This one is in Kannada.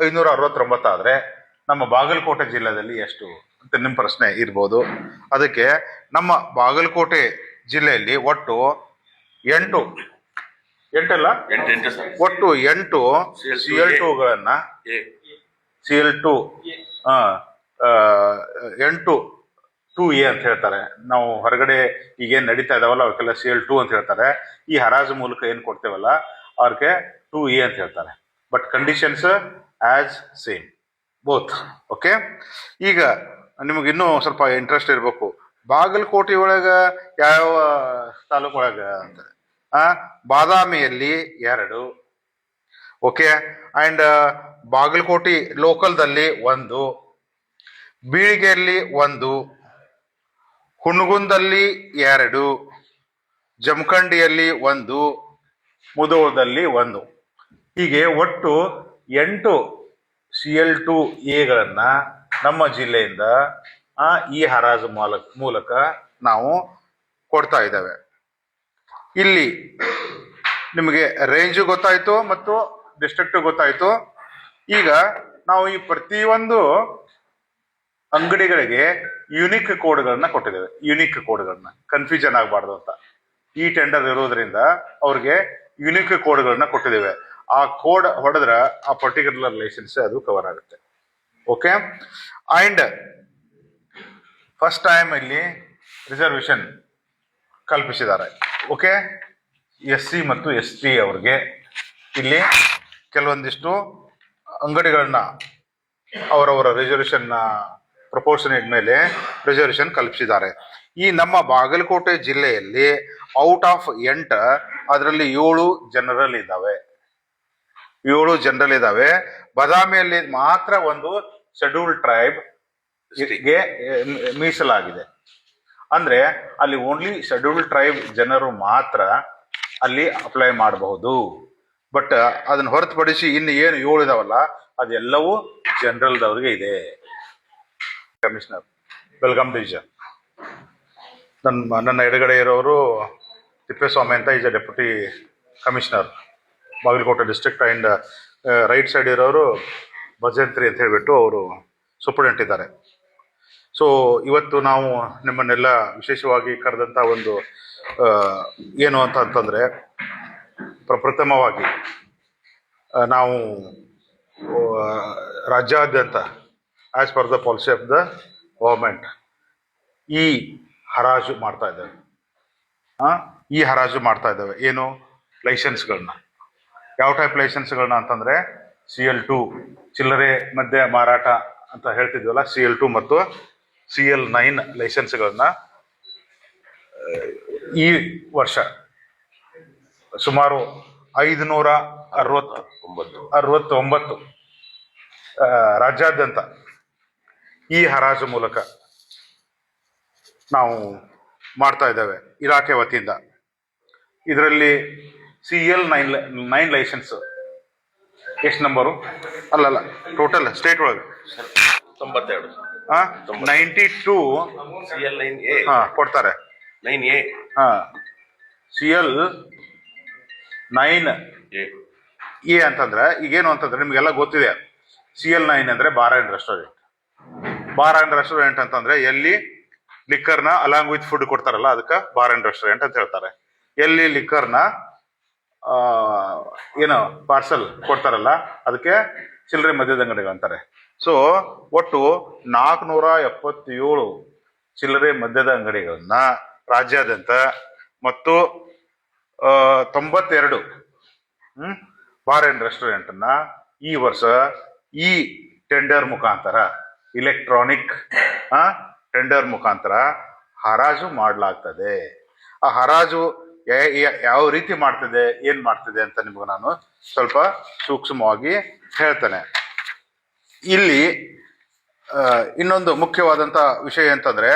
569 ಆದರೆ ನಮ್ಮ ಬಾಗಲಕೋಟೆ ಜಿಲ್ಲೆಯಲ್ಲಿ ಎಷ್ಟು ಅಂತ ನಿಮ್ಮ ಪ್ರಶ್ನೆ ಇರ್ಬೋದು. ಅದಕ್ಕೆ ನಮ್ಮ ಬಾಗಲಕೋಟೆ ಜಿಲ್ಲೆಯಲ್ಲಿ ಒಟ್ಟು 8 ಒಟ್ಟು 8 CL2ಗಳನ್ನ CL2 8 2A ಅಂತ ಹೇಳ್ತಾರೆ. ನಾವು ಹೊರಗಡೆ ಈಗೇನು ನಡೀತಾ ಇದಾವಲ್ಲ ಅವಕ್ಕೆಲ್ಲ CL2 ಅಂತ ಹೇಳ್ತಾರೆ. ಈ ಹರಾಜು ಮೂಲಕ ಏನು ಕೊಡ್ತೇವಲ್ಲ ಅವ್ರಿಗೆ 2A ಅಂತ ಹೇಳ್ತಾರೆ. But conditions as same both. Okay, ಈಗ ನಿಮಗೆ ಇನ್ನೂ ಸ್ವಲ್ಪ ಇಂಟ್ರೆಸ್ಟ್ ಇರಬೇಕು, ಬಾಗಲಕೋಟೆ ಒಳಗ ಯಾವ ತಾಲೂಕು ಒಳಗ ಅಂತ. ಬಾದಾಮಿಯಲ್ಲಿ 2, ಓಕೆ, ಅಂಡ್ ಬಾಗಲಕೋಟೆ ಲೋಕಲ್ದಲ್ಲಿ 1, ಬೀಳಿಗೆಯಲ್ಲಿ 1, ಹುಣಗುಂದಲ್ಲಿ 2, ಜಮಖಂಡಿಯಲ್ಲಿ 1, ಮುಧೋಳದಲ್ಲಿ 1. ಹೀಗೆ ಒಟ್ಟು 8 CL2Aಗಳನ್ನ ನಮ್ಮ ಜಿಲ್ಲೆಯಿಂದ ಈ ಹರಾಜು ಮೂಲಕ ನಾವು ಕೊಡ್ತಾ ಇದ್ದೇವೆ. ಇಲ್ಲಿ ನಿಮಗೆ ರೇಂಜ್ ಗೊತ್ತಾಯ್ತು ಮತ್ತು ಡಿಸ್ಟ್ರಿಕ್ಟ್ ಗೊತ್ತಾಯ್ತು. ಈಗ ನಾವು ಈ ಪ್ರತಿಯೊಂದು ಅಂಗಡಿಗಳಿಗೆ ಯುನಿಕ್ ಕೋಡ್ಗಳನ್ನ ಕೊಟ್ಟಿದ್ದೇವೆ. ಯುನಿಕ್ ಕೋಡ್ಗಳನ್ನ ಕನ್ಫ್ಯೂಷನ್ ಆಗಬಾರ್ದು ಅಂತ ಈ ಟೆಂಡರ್ ಇರೋದ್ರಿಂದ ಅವ್ರಿಗೆ ಯುನಿಕ್ ಕೋಡ್ಗಳನ್ನ ಕೊಟ್ಟಿದ್ದೇವೆ. ಆ ಕೋಡ್ ಹೊಡೆದ್ರ ಆ ಪರ್ಟಿಕ್ಯುಲರ್ ಲೈಸೆನ್ಸ್ ಅದು ಕವರ್ ಆಗುತ್ತೆ. ಓಕೆ, ಅಂಡ್ ಫಸ್ಟ್ ಟೈಮ್ ಇಲ್ಲಿ ರಿಸರ್ವೇಶನ್ ಕಲ್ಪಿಸಿದ್ದಾರೆ. ಓಕೆ, SC ಮತ್ತು ST ಅವ್ರಿಗೆ ಇಲ್ಲಿ ಕೆಲವೊಂದಿಷ್ಟು ಅಂಗಡಿಗಳನ್ನ ಅವರವರ ರಿಸರ್ವೇಶನ್ ಪ್ರಪೋರ್ಷನೇಟ್ ಮೇಲೆ ರಿಸರ್ವೇಶನ್ ಕಲ್ಪಿಸಿದ್ದಾರೆ. ಈ ನಮ್ಮ ಬಾಗಲಕೋಟೆ ಜಿಲ್ಲೆಯಲ್ಲಿ ಔಟ್ ಆಫ್ 8 ಅದರಲ್ಲಿ 7 ಜನರಲ್ ಇದ್ದಾವೆ. 7 ಜನರಲ್ ಇದ್ದಾವೆ. ಬಾದಾಮಿಯಲ್ಲಿ ಮಾತ್ರ ಒಂದು ಶೆಡ್ಯೂಲ್ ಟ್ರೈಬ್ ಗೆ ಮೀಸಲಾಗಿದೆ. ಅಂದ್ರೆ ಅಲ್ಲಿ ಓನ್ಲಿ ಶೆಡ್ಯೂಲ್ ಟ್ರೈಬ್ ಜನರು ಮಾತ್ರ ಅಲ್ಲಿ ಅಪ್ಲೈ ಮಾಡಬಹುದು. ಬಟ್ ಅದನ್ನ ಹೊರತುಪಡಿಸಿ ಇನ್ನು ಏನು 7 ಇದಾವಲ್ಲ ಅದೆಲ್ಲವೂ ಜನರಲ್ದವ್ರಿಗೆ ಇದೆ. ಕಮಿಷನರ್ ಬೆಳಗಾಂ ಡಿವಿಷನ್ ನನ್ನ ಎಡಗಡೆ ಇರೋರು ತಿಪ್ಪೇಸ್ವಾಮಿ ಅಂತ, is a deputy commissioner Bagalkot district. And right side ಇರೋರು ಭಜಂತ್ರಿ ಅಂತ ಹೇಳ್ಬಿಟ್ಟು ಅವರು ಸೂಪರ್ಡೆಂಟ್ ಇದ್ದಾರೆ. ಸೊ ಇವತ್ತು ನಾವು ನಿಮ್ಮನ್ನೆಲ್ಲ ವಿಶೇಷವಾಗಿ ಕರೆದಂಥ ಒಂದು ಏನು ಅಂತಂದರೆ, ಪ್ರಪ್ರಥಮವಾಗಿ ನಾವು ರಾಜ್ಯಾದ್ಯಂತ as per the policy of the government ಈ ಹರಾಜು ಮಾಡ್ತಾ ಇದ್ದೇವೆ. ಈ ಹರಾಜು ಮಾಡ್ತಾ ಇದ್ದೇವೆ ಏನು ಲೈಸೆನ್ಸ್ಗಳನ್ನ. ಯಾವ ಟೈಪ್ ಲೈಸೆನ್ಸ್ಗಳನ್ನ ಅಂತಂದರೆ CL2 ಚಿಲ್ಲರೆ ಮದ್ಯ ಮಾರಾಟ ಅಂತ ಹೇಳ್ತಿದ್ವಲ್ಲ, CL2 ಮತ್ತು CL9 ಲೈಸೆನ್ಸ್ಗಳನ್ನ ಈ ವರ್ಷ ಸುಮಾರು 569 ರಾಜ್ಯಾದ್ಯಂತ ಈ ಹರಾಜು ಮೂಲಕ ನಾವು ಮಾಡ್ತಾ ಇದ್ದೇವೆ ಇಲಾಖೆ ವತಿಯಿಂದ. ಇದರಲ್ಲಿ CL9 ಲೈಸೆನ್ಸ್ ಎಷ್ಟು ನಂಬರು? ಅಲ್ಲಲ್ಲ, ಟೋಟಲ್ ಸ್ಟೇಟ್ ಒಳಗೆ 92 92 CL9A ಕೊಡ್ತಾರೆ. 9A CL9A ಅಂತಂದ್ರೆ ಈಗೇನು ಅಂತಂದ್ರೆ ನಿಮ್ಗೆಲ್ಲ ಗೊತ್ತಿದೆ. CL9 ಅಂದ್ರೆ bar and restaurant. Bar and restaurant ಅಂತಂದ್ರೆ ಎಲ್ಲಿ ಲಿಕ್ಕರ್ನ ಅಲಾಂಗ್ ವಿತ್ ಫುಡ್ ಕೊಡ್ತಾರಲ್ಲ ಅದಕ್ಕೆ ಬಾರ್ ಅಂಡ್ ರೆಸ್ಟೋರೆಂಟ್ ಅಂತ ಹೇಳ್ತಾರೆ. ಎಲ್ಲಿ ಲಿಕ್ಕರ್ನ ಏನು ಪಾರ್ಸಲ್ ಕೊಡ್ತಾರಲ್ಲ ಅದಕ್ಕೆ ಚಿಲ್ಲರೆ ಮದ್ಯದ ಅಂಗಡಿಗಳು ಅಂತಾರೆ. ಸೊ ಒಟ್ಟು 477 ಚಿಲ್ಲರೆ ಮದ್ಯದ ಅಂಗಡಿಗಳನ್ನ ರಾಜ್ಯಾದ್ಯಂತ ಮತ್ತು 92 ಬಾರ್ ಅಂಡ್ ರೆಸ್ಟೋರೆಂಟ್ ಅನ್ನ ಈ ವರ್ಷ ಈ ಟೆಂಡರ್ ಮುಖಾಂತರ, ಇಲೆಕ್ಟ್ರಾನಿಕ್ ಟೆಂಡರ್ ಮುಖಾಂತರ ಹರಾಜು ಮಾಡಲಾಗ್ತದೆ. ಆ ಹರಾಜು ಯಾವ ರೀತಿ ಮಾಡ್ತಿದೆ, ಏನ್ ಮಾಡ್ತಿದೆ ಅಂತ ನಿಮ್ಗೆ ನಾನು ಸ್ವಲ್ಪ ಸೂಕ್ಷ್ಮವಾಗಿ ಹೇಳ್ತೇನೆ. ಇಲ್ಲಿ ಇನ್ನೊಂದು ಮುಖ್ಯವಾದಂತ ವಿಷಯ ಅಂತಂದ್ರೆ